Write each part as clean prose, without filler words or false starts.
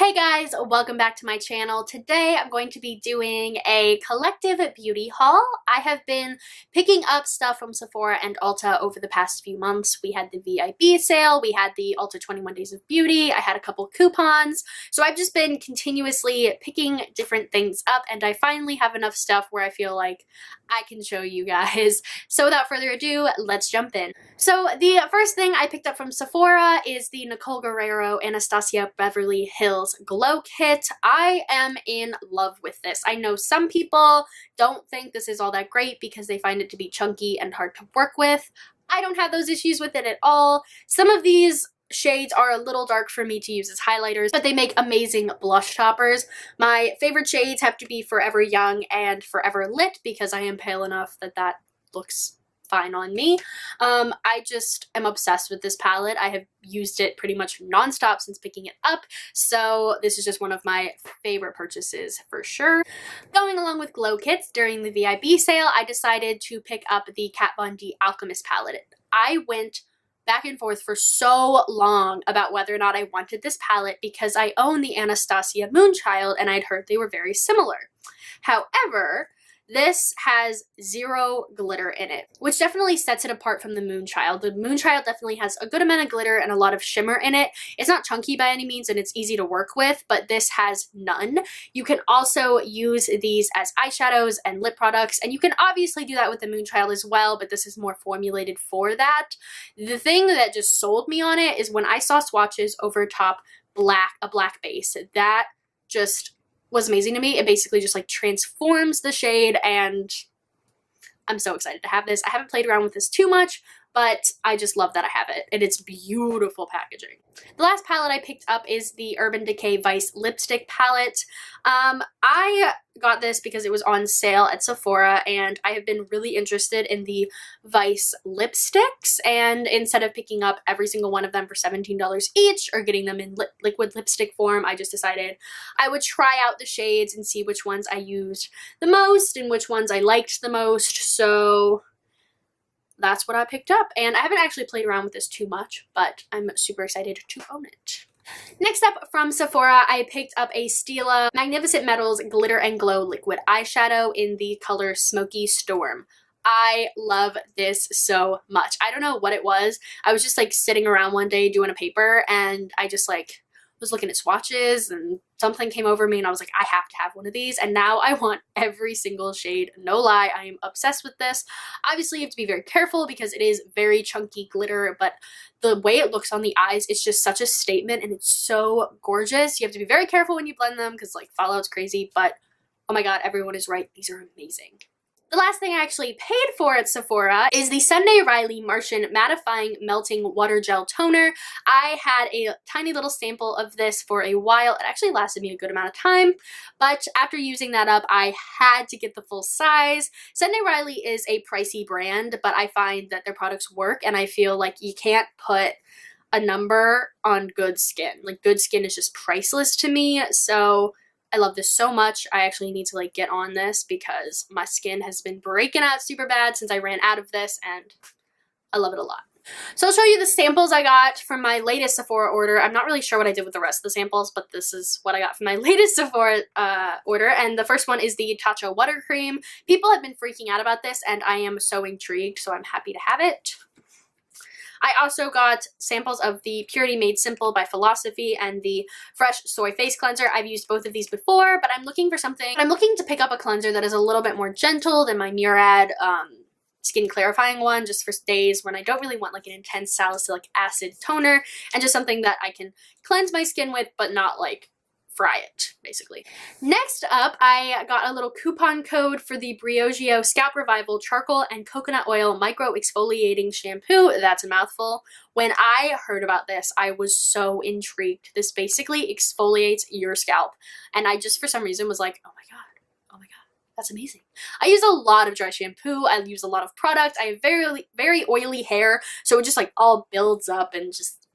Hey guys, welcome back to my channel. Today I'm going to be doing a collective beauty haul. I have been picking up stuff from Sephora and Ulta over the past few months. We had the VIB sale, we had the Ulta 21 Days of Beauty, I had a couple coupons. So I've just been continuously picking different things up and I finally have enough stuff where I feel like I can show you guys. So without further ado, let's jump in. So the first thing I picked up from Sephora is the Nicole Guerrero Anastasia Beverly Hills Glow Kit. I am in love with this. I know some people don't think this is all that great because they find it to be chunky and hard to work with. I don't have those issues with it at all. Some of these shades are a little dark for me to use as highlighters, but they make amazing blush toppers. My favorite shades have to be Forever Young and Forever Lit because I am pale enough that that looks fine on me. I just am obsessed with this palette. I have used it pretty much nonstop since picking it up, so this is just one of my favorite purchases for sure. Going along with glow kits, during the VIB sale, I decided to pick up the Kat Von D Alchemist palette. I went back and forth for so long about whether or not I wanted this palette because I own the Anastasia Moonchild and I'd heard they were very similar. However, this has zero glitter in it, which definitely sets it apart from the Moonchild. The Moonchild definitely has a good amount of glitter and a lot of shimmer in it. It's not chunky by any means and it's easy to work with, but this has none. You can also use these as eyeshadows and lip products, and you can obviously do that with the Moonchild as well, but this is more formulated for that. The thing that just sold me on it is when I saw swatches over top a black base. That just was amazing to me. It basically just like transforms the shade and I'm so excited to have this. I haven't played around with this too much, but I just love that I have it and it's beautiful packaging. The last palette I picked up is the Urban Decay Vice Lipstick Palette. I got this because it was on sale at Sephora and I have been really interested in the Vice lipsticks, and instead of picking up every single one of them for $17 each or getting them in liquid lipstick form, I just decided I would try out the shades and see which ones I used the most and which ones I liked the most. So that's what I picked up, and I haven't actually played around with this too much, but I'm super excited to own it. Next up from Sephora, I picked up a Stila Magnificent Metals Glitter and Glow Liquid Eyeshadow in the color Smoky Storm. I love this so much. I don't know what it was. I was just like sitting around one day doing a paper and I just like was looking at swatches and something came over me and I was like, I have to have one of these, and now I want every single shade. No lie, I am obsessed with this. Obviously you have to be very careful because it is very chunky glitter, but the way it looks on the eyes, it's just such a statement and it's so gorgeous. You have to be very careful when you blend them because like fallout's crazy, but oh my god, everyone is right. These are amazing. The last thing I actually paid for at Sephora is the Sunday Riley Martian Mattifying Melting Water Gel Toner. I had a tiny little sample of this for a while. It actually lasted me a good amount of time, but after using that up, I had to get the full size. Sunday Riley is a pricey brand, but I find that their products work, and I feel like you can't put a number on good skin. Like, good skin is just priceless to me, so I love this so much. I actually need to like get on this because my skin has been breaking out super bad since I ran out of this and I love it a lot. So I'll show you the samples I got from my latest Sephora order. I'm not really sure what I did with the rest of the samples, but this is what I got from my latest Sephora order. And the first one is the Tatcha Water Cream. People have been freaking out about this and I am so intrigued, so I'm happy to have it. I also got samples of the Purity Made Simple by Philosophy and the Fresh Soy Face Cleanser. I've used both of these before, but I'm looking to pick up a cleanser that is a little bit more gentle than my Murad skin clarifying one, just for days when I don't really want like an intense salicylic acid toner, and just something that I can cleanse my skin with, but not like fry it, basically. Next up, I got a little coupon code for the Briogeo Scalp Revival Charcoal and Coconut Oil Micro Exfoliating Shampoo. That's a mouthful. When I heard about this, I was so intrigued. This basically exfoliates your scalp, and I just for some reason was like, oh my god, that's amazing. I use a lot of dry shampoo. I use a lot of product. I have very oily hair, so it just like all builds up and just,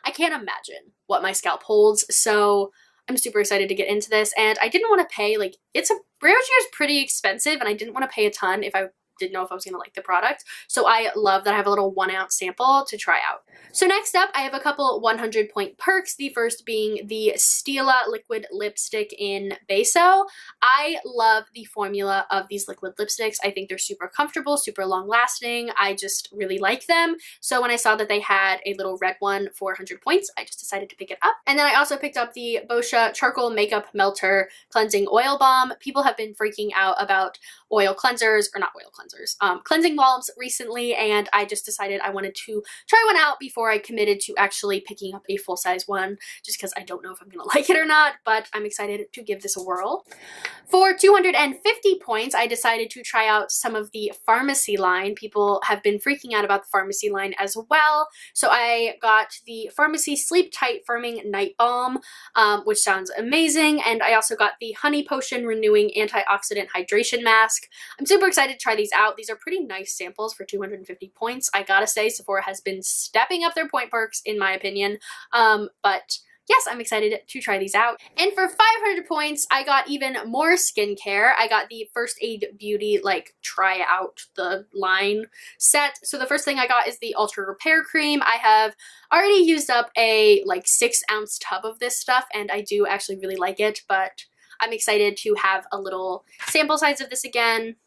I can't imagine what my scalp holds, so I'm super excited to get into this, and I didn't want to pay, like, Briogeo is pretty expensive, and I didn't want to pay a ton if I didn't know if I was gonna like the product. So I love that I have a little 1 ounce sample to try out. So next up, I have a couple 100 point perks. The first being the Stila liquid lipstick in Beso. I love the formula of these liquid lipsticks. I think they're super comfortable, super long lasting. I just really like them. So when I saw that they had a little red one for 100 points, I just decided to pick it up. And then I also picked up the Boscia Charcoal Makeup Melter Cleansing Oil Balm. People have been freaking out about oil cleansers, or not oil cleansers, cleansing balms recently, and I just decided I wanted to try one out before I committed to actually picking up a full-size one, just because I don't know if I'm gonna like it or not, but I'm excited to give this a whirl. For 250 points, I decided to try out some of the pharmacy line. People have been freaking out about the pharmacy line as well, so I got the Pharmacy Sleep Tight Firming Night Balm, which sounds amazing, and I also got the Honey Potion Renewing Antioxidant Hydration Mask. I'm super excited to try these out. These are pretty nice samples for 250 points. I gotta say, Sephora has been stepping up their point perks, in my opinion, but yes, I'm excited to try these out. And for 500 points, I got even more skincare. I got the First Aid Beauty, like, try out the line set. So the first thing I got is the Ultra Repair Cream. I have already used up a, like, 6 ounce tub of this stuff, and I do actually really like it, but I'm excited to have a little sample size of this again.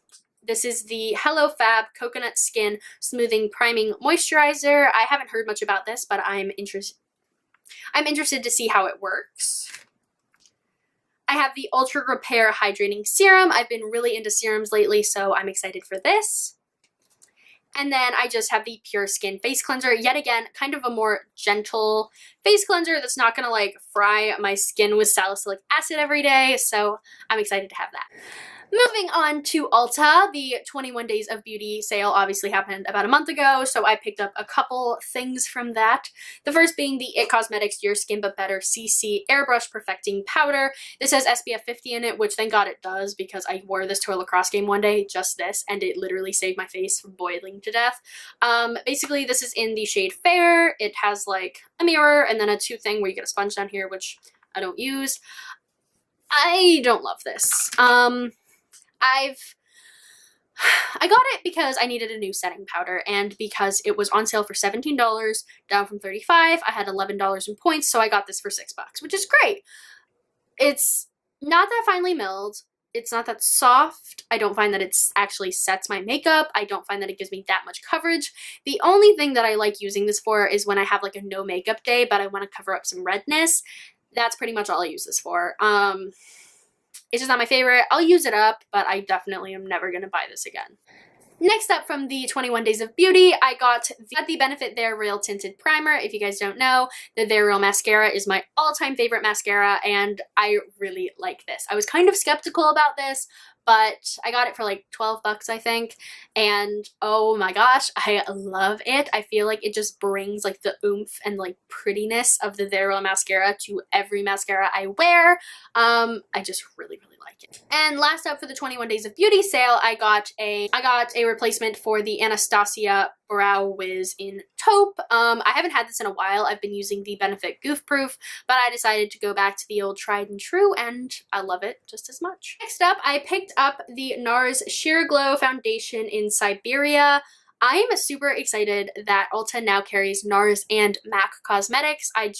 This is the Hello Fab Coconut Skin Smoothing Priming Moisturizer. I haven't heard much about this, but I'm interested to see how it works. I have the Ultra Repair Hydrating Serum. I've been really into serums lately, so I'm excited for this. And then I just have the Pure Skin Face Cleanser. Yet again, kind of a more gentle face cleanser that's not gonna like fry my skin with salicylic acid every day, so I'm excited to have that. Moving on to Ulta, the 21 Days of Beauty sale obviously happened about a month ago, so I picked up a couple things from that. The first being the IT Cosmetics Your Skin But Better CC Airbrush Perfecting Powder. This has SPF 50 in it, which thank God it does, because I wore this to a lacrosse game one day, just this, and it literally saved my face from boiling to death. Basically, this is in the shade Fair. It has like a mirror and then a tube thing where you get a sponge down here, which I don't use. I don't love this. I got it because I needed a new setting powder, and because it was on sale for $17, down from $35. I had $11 in points, so I got this for $6, which is great. It's not that finely milled. It's not that soft. I don't find that it actually sets my makeup. I don't find that it gives me that much coverage. The only thing that I like using this for is when I have like a no makeup day, but I want to cover up some redness. That's pretty much all I use this for. It's just not my favorite. I'll use it up, but I definitely am never going to buy this again. Next up from the 21 Days of Beauty, I got the Benefit They're Real Tinted Primer. If you guys don't know, the They're Real Mascara is my all-time favorite mascara, and I really like this. I was kind of skeptical about this, but I got it for like 12 bucks, I think, and oh my gosh, I love it. I feel like it just brings like the oomph and like prettiness of the They're Real mascara to every mascara I wear. I just really like it. And last up for the 21 Days of Beauty sale, I got a replacement for the Anastasia Brow Wiz in Taupe. I haven't had this in a while. I've been using the Benefit Goof Proof, but I decided to go back to the old tried and true, and I love it just as much. Next up, I picked up the NARS Sheer Glow Foundation in Siberia. I am super excited that Ulta now carries NARS and MAC Cosmetics. I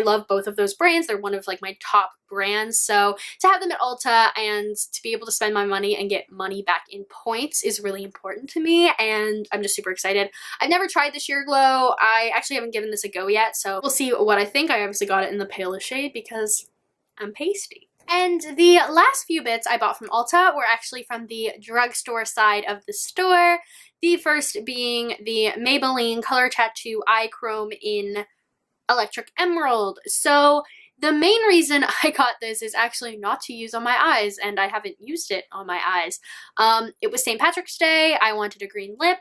love both of those brands. They're one of like my top brands. So to have them at Ulta and to be able to spend my money and get money back in points is really important to me, and I'm just super excited. I've never tried the Sheer Glow. I actually haven't given this a go yet, so we'll see what I think. I obviously got it in the palest shade because I'm pasty. And the last few bits I bought from Ulta were actually from the drugstore side of the store. The first being the Maybelline Color Tattoo Eye Chrome in Electric Emerald. So the main reason I got this is actually not to use on my eyes, and I haven't used it on my eyes. It was St. Patrick's Day. I wanted a green lip.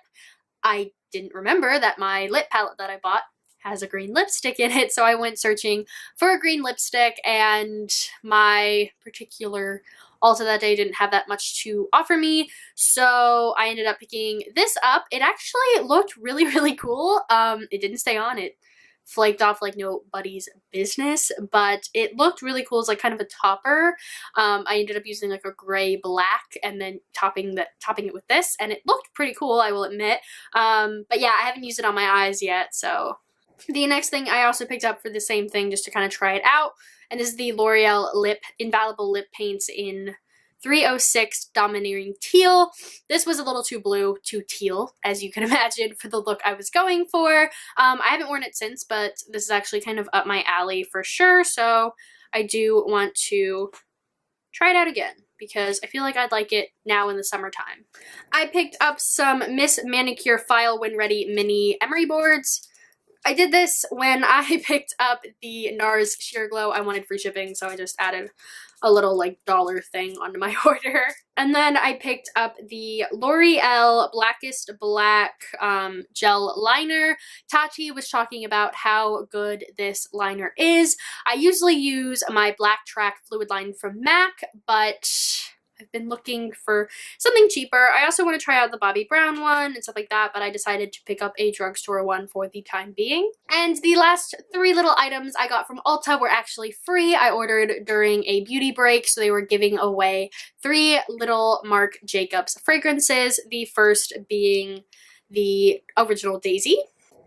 I didn't remember that my lip palette that I bought has a green lipstick in it, so I went searching for a green lipstick, and my particular Ulta that day didn't have that much to offer me, so I ended up picking this up. It actually looked really cool. It didn't stay on. It flaked off like nobody's business, but it looked really cool. It's like kind of a topper. I ended up using like a gray black and then topping it with this, and it looked pretty cool, I will admit. But yeah, I haven't used it on my eyes yet. So the next thing I also picked up for the same thing, just to kind of try it out, and this is the L'Oreal Infallible Lip Paints in 306 Domineering Teal. This was a little too blue, too teal, as you can imagine, for the look I was going for. I haven't worn it since, but this is actually kind of up my alley for sure, so I do want to try it out again because I feel like I'd like it now in the summertime. I picked up some Miss Manicure File When Ready mini emery boards. I did this when I picked up the NARS Sheer Glow. I wanted free shipping, so I just added a little like dollar thing onto my order. And then I picked up the L'Oreal Blackest Black gel liner. Tati was talking about how good this liner is. I usually use my Black Track fluid line from MAC, but I've been looking for something cheaper. I also want to try out the Bobbi Brown one and stuff like that, but I decided to pick up a drugstore one for the time being. And the last 3 little items I got from Ulta were actually free. I ordered during a beauty break, so they were giving away 3 little Marc Jacobs fragrances, the first being the original Daisy.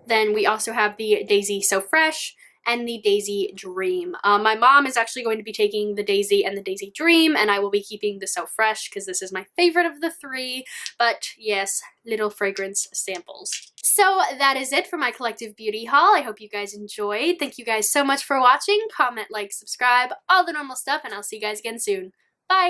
Then we also have the Daisy So Fresh and the Daisy Dream. My mom is actually going to be taking the Daisy and the Daisy Dream, and I will be keeping the So Fresh because this is my favorite of the 3. But yes, little fragrance samples. So that is it for my collective beauty haul. I hope you guys enjoyed. Thank you guys so much for watching. Comment, like, subscribe, all the normal stuff, and I'll see you guys again soon.